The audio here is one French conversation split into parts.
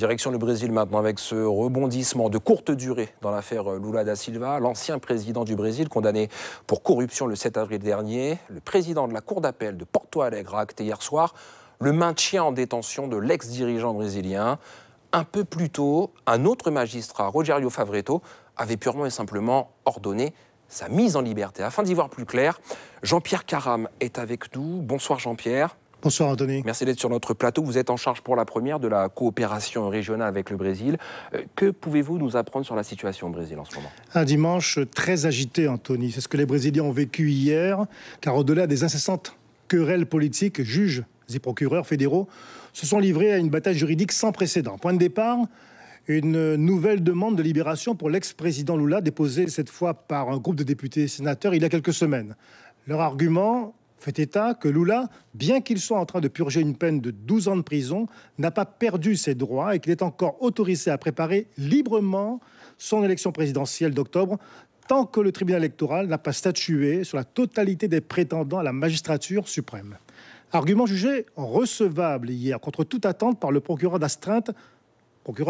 Direction le Brésil maintenant avec ce rebondissement de courte durée dans l'affaire Lula da Silva, l'ancien président du Brésil condamné pour corruption le 7 avril dernier. Le président de la Cour d'appel de Porto Alegre a acté hier soir le maintien en détention de l'ex-dirigeant brésilien. Un peu plus tôt, un autre magistrat, Rogério Favretto, avait purement et simplement ordonné sa mise en liberté. Afin d'y voir plus clair, Jean-Pierre Caram est avec nous. Bonsoir Jean-Pierre. Bonsoir Anthony. Merci d'être sur notre plateau. Vous êtes en charge pour la première de la coopération régionale avec le Brésil. Que pouvez-vous nous apprendre sur la situation au Brésil en ce moment ? Un dimanche très agité, Anthony. C'est ce que les Brésiliens ont vécu hier, car au-delà des incessantes querelles politiques, juges et procureurs fédéraux se sont livrés à une bataille juridique sans précédent. Point de départ, une nouvelle demande de libération pour l'ex-président Lula, déposée cette fois par un groupe de députés et sénateurs il y a quelques semaines. Leur argument fait état que Lula, bien qu'il soit en train de purger une peine de 12 ans de prison, n'a pas perdu ses droits et qu'il est encore autorisé à préparer librement son élection présidentielle d'octobre, tant que le tribunal électoral n'a pas statué sur la totalité des prétendants à la magistrature suprême. Argument jugé recevable hier, contre toute attente, par le procureur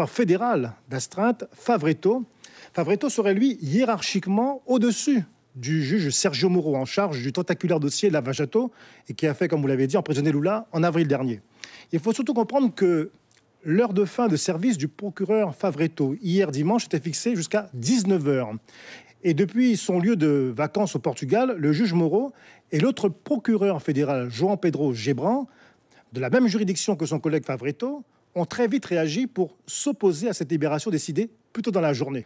fédéral d'astreinte, Favretto. Favretto serait, lui, hiérarchiquement au-dessus du juge Sergio Moro en charge du tentaculaire dossier Lava Jato et qui a fait, comme vous l'avez dit, emprisonner Lula en avril dernier. Il faut surtout comprendre que l'heure de fin de service du procureur Favretto, hier dimanche, était fixée jusqu'à 19h. Et depuis son lieu de vacances au Portugal, le juge Moro et l'autre procureur fédéral, João Pedro Gebran, de la même juridiction que son collègue Favretto, ont très vite réagi pour s'opposer à cette libération décidée plus tôt dans la journée.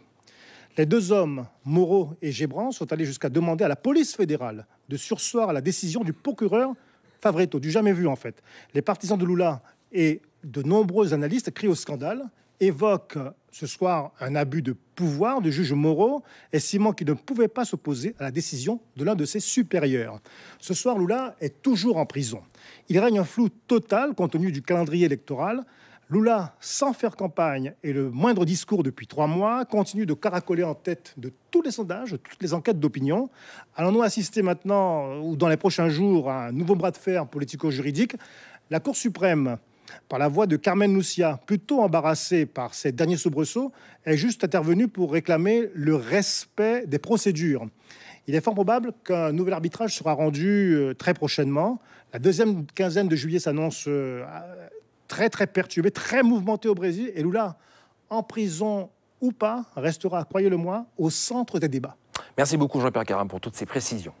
Les deux hommes, Moro et Gebran, sont allés jusqu'à demander à la police fédérale de surseoir à la décision du procureur Favretto, du jamais vu en fait. Les partisans de Lula et de nombreux analystes crient au scandale, évoquent ce soir un abus de pouvoir du juge Moro, estimant qu'il ne pouvait pas s'opposer à la décision de l'un de ses supérieurs. Ce soir, Lula est toujours en prison. Il règne un flou total compte tenu du calendrier électoral. Lula, sans faire campagne et le moindre discours depuis 3 mois, continue de caracoler en tête de tous les sondages, de toutes les enquêtes d'opinion. Allons-nous assister maintenant, ou dans les prochains jours, à un nouveau bras de fer politico-juridique ? La Cour suprême, par la voix de Carmen Lucia, plutôt embarrassée par ces derniers soubresauts, est juste intervenue pour réclamer le respect des procédures. Il est fort probable qu'un nouvel arbitrage sera rendu très prochainement. La deuxième quinzaine de juillet s'annonce très perturbé, très mouvementé au Brésil. Et Lula, en prison ou pas, restera, croyez-le moi, au centre des débats. Merci beaucoup Jean-Pierre Caram pour toutes ces précisions.